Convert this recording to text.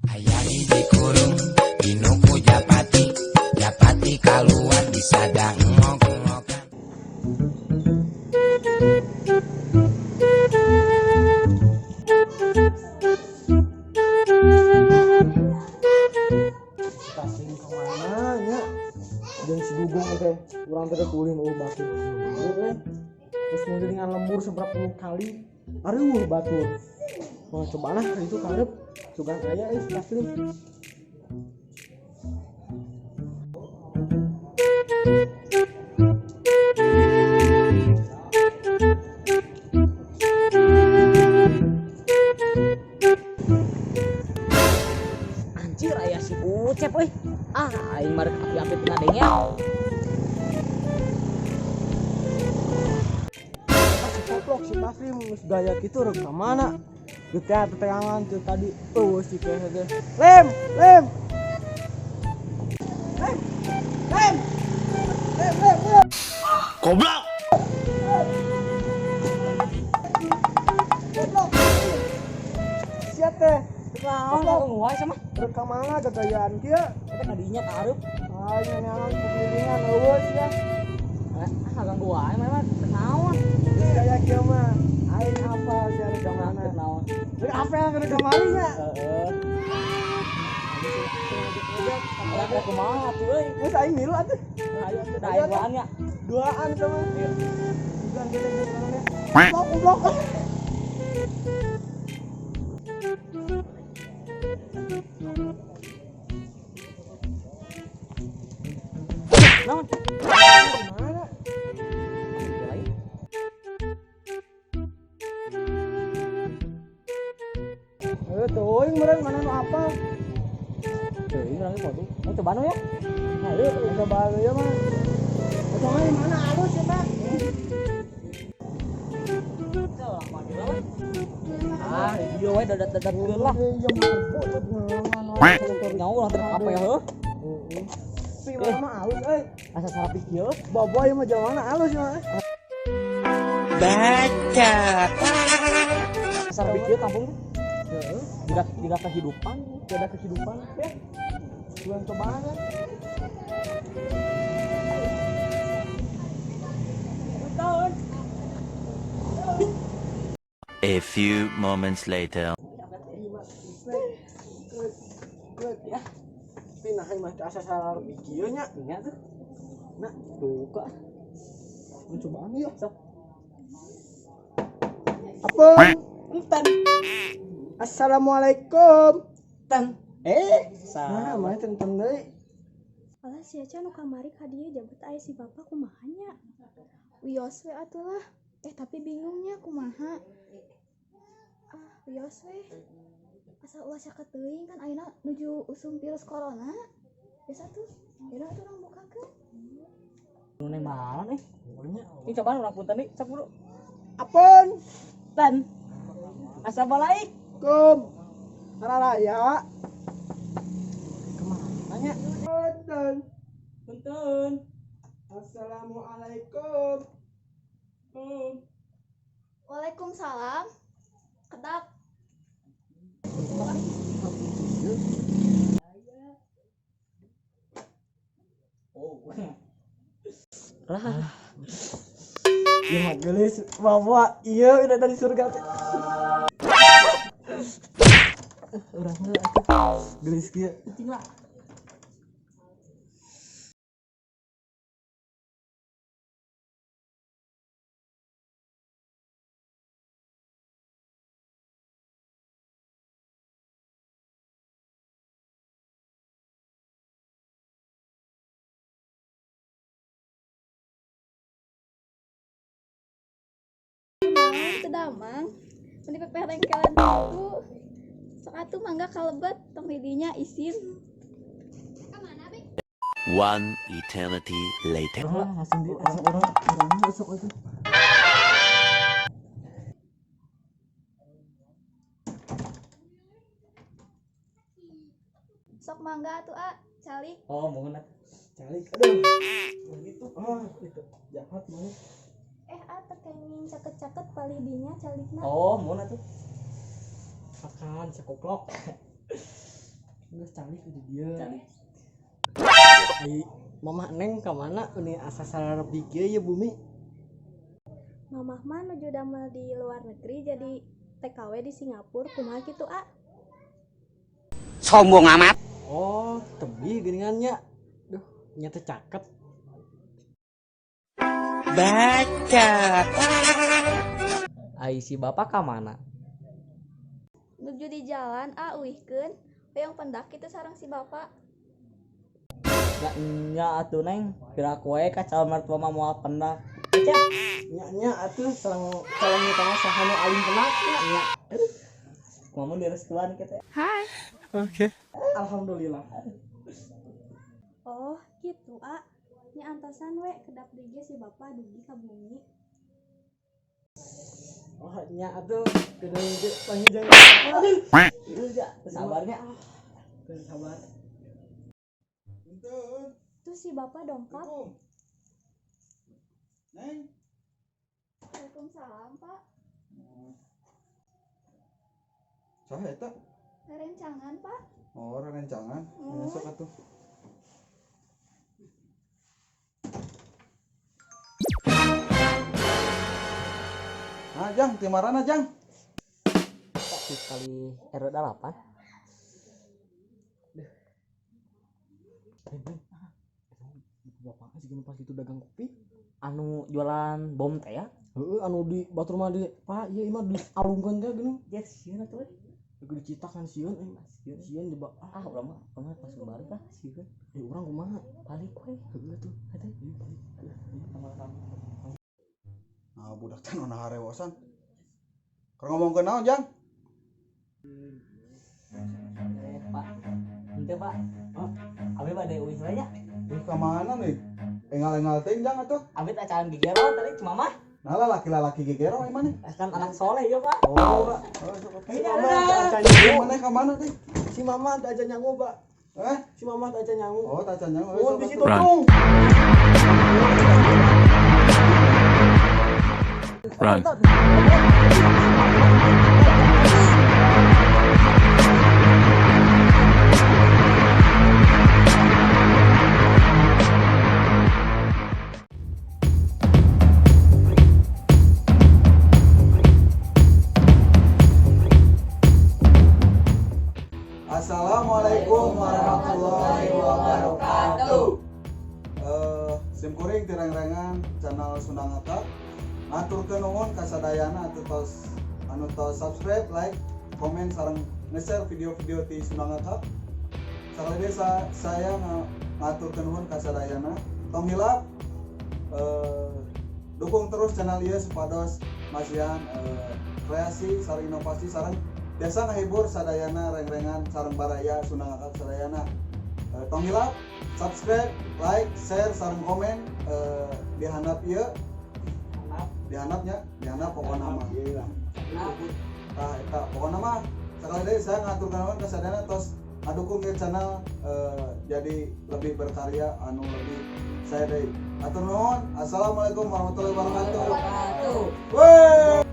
Ayam dikurung di nuku Japati, Japati kaluar disadang ngok-ngokan. Taslim kemana nya dan si Gugong teh kurang teh tulin batu terus mau dengan lembur seberapa puluh kali aduh batur mau coba lah itu karep sugan aya si Taslim Anjir aya si Ucep euy. Aing mah api-api ngadengnya. si Koplok si Taslim geus gaya kitu rek ka mana geus teteangan tuh tadi si kene teh lem lem lem lem lem lem lem Goblok. Koplok siap teh Naon aku nguai sama. rek ka mana gagayaan kieu Eta kadinya kareup. ayo neangan kekelilingan eueus ya Ganggu wae mah naon. geus gaya kieu mah aing hafal sia rek ka mana Naon. rek apel ke kamari nya Heeh. Ada kumaha tuh euy. geus aing milu atuh Ayo teh daek waan nya. duaan sama bukan gede blok blok Naon? mana tuh yang meren mana nu apa Teuing urang ge foto. Mau coba nu ya? ayo coba ya mah coba di mana alus ya pak Iya we dadat-dadat geul lah. Nyawa urang teh apa ya heuh? Pi mah alus Asa sarapi kieu. boboy mah jalan mana alus mah Baca. Sarapi kieu kampung teh. heeh Tidak kehidupan, ada kehidupan ya bulan cobaan A few moments later. ya pinah mah asa salar kieu nya Ingat tuh. nah Buka. mau cobaan yuk Sok. apa Entan. assalamualaikum Tan. nah Salah. mah tenten deui Alah si Aca nu kamari ka dieu jabat aya si bapak kumaha nya? Wios we atuh lah. Tapi bingungnya kumaha. Wios we. Asal ulah caket teuing kan ayeuna nuju usum virus corona. Biasa tuh. Yaudah atuh urang bukakeun. Nu neng naon Ini cobaan urang punten deui, sok buru. apun Tan. Assalamualaikum. Hararaya kemana nya punten Punten. assalamualaikum Waalaikumsalam. Kedap. Lah. ya gelis bawa iya udah dari surga teh urang gelis kieu Cing lah. Teu damang. Mun dipepeh rengkelan itu. Sok atuh mangga kalebet tong di dinya isin. One eternity later. langsung di orang besok itu Sok mangga atuh calik. Oh, mohon atuh. calik aduh gitu itu jahat banget Tekenging caket-caket palidinya calikna. Oh, mohon atuh. Makan sekoplok. geus calih ke dia. Calih. Ai Mamah Neng ka mana ini asa sararep kieu ya Bumi? Mamah mah nuju damel di luar negeri jadi TKW di Singapura kumaha kitu A. Sombong amat. Oh, tebih geuningannya. Duh, nya teh cakep. Bacot. Ai si bapak ka mana? Nuju di jalan A uihkeun hoyong pendak kitu sareng si bapak. Nya atuh Neng, gerak wae ka calon mertua mah moal pendak. Nya atuh sareng calon utama saha nu alim penak nya. Ngomong direstuan kita. Alhamdulillah. Oh, gitu A. Nya antosan we kedap dige si bapak dugi ka bumi. Oh, nya atuh kudu panggil Sabarnya. sabar. Tuh si bapak dongkap. Neng, Waalaikumsalam Pak. saha eta? Rencangan Pak. Oh, rencangan. Sok atuh. Nah, Jang, ti marana, Jang? Sekali RO8. Bapak sih pas itu dagang kopi. Anu jualan bom teh ya? Heeh, anu di batur mah di Pak, ieu mah di alungkeun teh geuning. Yes, sieun atuh. Kudu dicitakan sieun sieun di bak. Ah, urang mah pas kemarin kah sieun. Urang kumaha? Balik we. Heeh tuh. Atuh. Nah, budak teh nu harewosan. Keur ngomongkeun naon, Jang? Pak. Henteu Pak. Oh, abi bade uih we nya. Ih, ka mana nih? Engal-engal teh, Jang atuh. Abi acan gigero tadi cuma mah Nah, laki-laki gegero emang nih. kan anak soleh ya Pak. Oh, Si Mama teh aja Jang nyangu. mana ka mana teh? Si Mama teh aja nyangu, Pak. Si Mama teh aja nyangu. Oh, tacan Jang. Nuhun bisi Run. tutung. Run. Assalamualaikum warahmatullahi wabarakatuh. Simkuring tireng-rengan channel Sunda Ngakak. Ngaturkeun nuhun ka sadayana anu tos subscribe, like, komen sareng nge-share video-video ti Sunda Ngakak. Sakali saya ngaturkeun nuhun ka sadayana. Tong hilap dukung terus channel ieu supados masihan kreasi sareng inovasi sareng biasa ngahibur sadayana reng-rengan sareng baraya Sunda Ngakak sadayana. Tong hilap subscribe, like, share sareng komen di handap ieu. Dihandap pokona mah. Tah eta pokona mah sakali deui saya ngaturkeun nuhun ka sadayana tos ngadukung ieu channel jadi lebih berkarya anu lebih saya deui. Atur nuhun. Assalamualaikum warahmatullahi wabarakatuh. Woi.